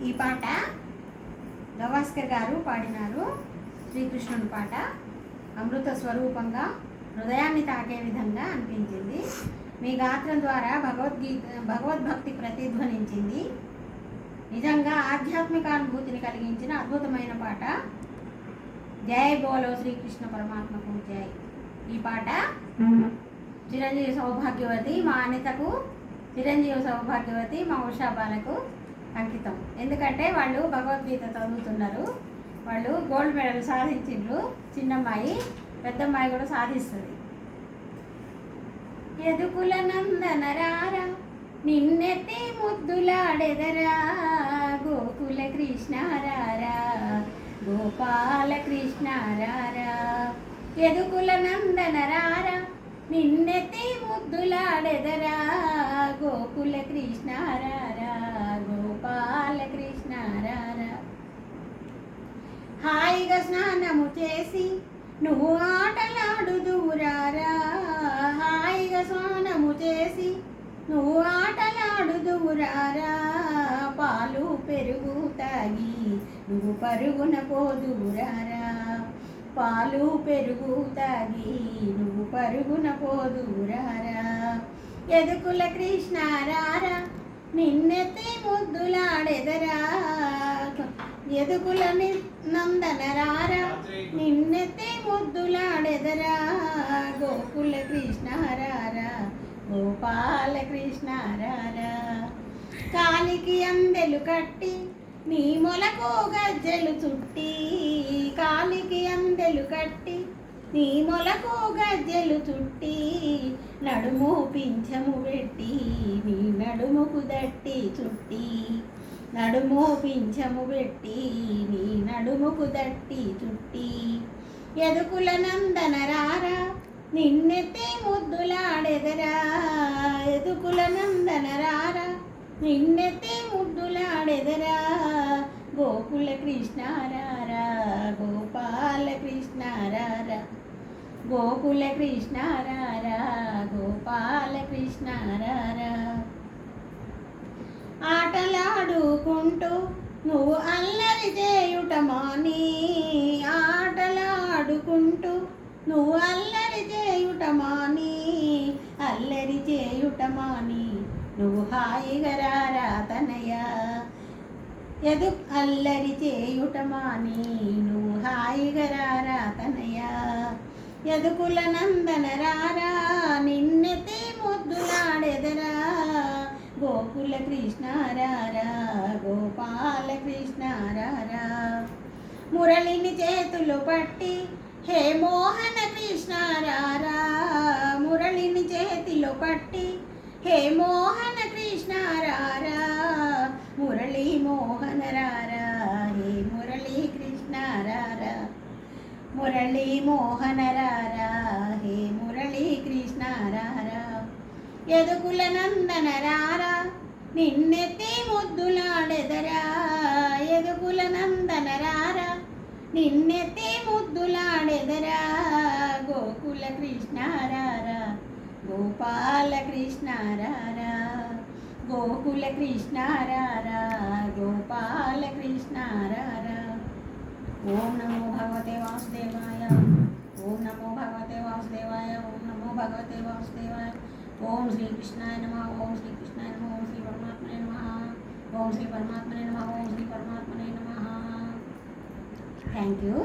ఈ పాట గవాస్కర్ గారు పాడినారు. శ్రీకృష్ణుని పాట అమృత స్వరూపంగా హృదయాన్ని తాకే విధంగా అనిపించింది. మీ గాత్రం ద్వారా భగవద్భక్తి ప్రతిధ్వనించింది. నిజంగా ఆధ్యాత్మిక అనుభూతిని కలిగించిన అద్భుతమైన పాట. జై బోలో శ్రీకృష్ణ పరమాత్మకు జై. ఈ పాట చిరంజీవి సౌభాగ్యవతి మా అనితకు, చిరంజీవి సౌభాగ్యవతి మా ఉషాబాలకు అంకితం. ఎందుకంటే వాళ్ళు భగవద్గీత చదువుతున్నారు. వాళ్ళు గోల్డ్ మెడల్ సాధించిండ్రు. చిన్నమ్మాయి, పెద్దమ్మాయి కూడా సాధిస్తుంది. ఎదుకుల నందనరారా నిన్నెత్తి ముద్దులాడెదరా, గోకుల కృష్ణారారా గోపాల కృష్ణారారా. ఎదుకుల నందనరారా నిన్నెత్తి ముద్దులాడెదరా, గోకుల కృష్ణారారా గోపాల కృష్ణారారా. హాయిగా స్నానము చేసి నువ్వు ఆటలాడుదువురారా, హాయిగా స్నానము చేసి నువ్వు ఆటలాడుదువురారా. పాలు పెరుగు తాగి నువ్వు పరుగున పోదువురారా, పాలు పెరుగు తాగి నువ్వు పరుగున పోదువురారా. ఎదుకుల కృష్ణారారా నిన్నెత్తి ముద్దులాడెదరా, ఎదుకుల నందనరారా నిన్నెత్తి ముద్దులాడెదరా, గోకుల కృష్ణారారా గోపాల కృష్ణారారా. కాలికి అందెలు కట్టి నీ మొలకు గజ్జెలు చుట్టి, కాలికి అందెలు కట్టి నీ మొలకు గజ్జెలు చుట్టి, నడుము పింఛము పెట్టి నీ నడుముకు దట్టి చుట్టి, నడుము పింఛము పెట్టి నీ నడుముకు దట్టి చుట్టి. ఎదుకుల నందనరారా నిన్నెత్తి ముద్దులాడెదరా, ఎదుకుల నందనరారా నిన్నెత్తి ముద్దులాడెదరా, గోకుల కృష్ణారారా గోపాల కృష్ణారారా గోకుల కృష్ణారారా గోపాల కృష్ణారారా. ఆటలాడుకుంటూ నువ్వు అల్లరి చేయుట మాని, ఆటలాడుకుంటూ నువ్వు అల్లరి చేయుట మాని, అల్లరి చేయుట మాని నువ్వు హాయిగా రారా తనయ. అల్లరి చేయుట మాని నువ్వు హాయిగా రారా తనయ. ఎదుకుల నందనరారా నిన్నెత్తి ముద్దులాడెదరా, గోకుల కృష్ణారారా గోపాల కృష్ణారారా. మురళిని చేతులు పట్టి హే మోహన కృష్ణారారా, మురళిని చేతిలో పట్టి హే మోహన కృష్ణారారా, మురళీ మోహన రారా హే మురళీ కృష్ణారారా, మురళీ మోహన రారా హే మురళీ కృష్ణారారా. ఎదుకుల నందనరారా నిన్నెత్తి ముద్దులాడెదరా, ఎదుకుల నందనరారా నిన్నెత్తి ముద్దులాడెదరా, గోకుల కృష్ణారారా గోపాల కృష్ణారారా గోకుల కృష్ణారారా గోపాల కృష్ణారారా. ఓం నమో భగవతే వాసుదేవాయ, ఓం నమో భగవతే వాసుదేవాయ, ఓం నమో భగవతే వాసుదేవాయ. ఓం శ్రీకృష్ణాయ నమః, ఓం శ్రీకృష్ణాయ నమః, ఓం శ్రీ పరమాత్మనే నమః, ఓం శ్రీ పరమాత్మనే నమః, ఓం శ్రీ పరమాత్మనే నమః. Thank you.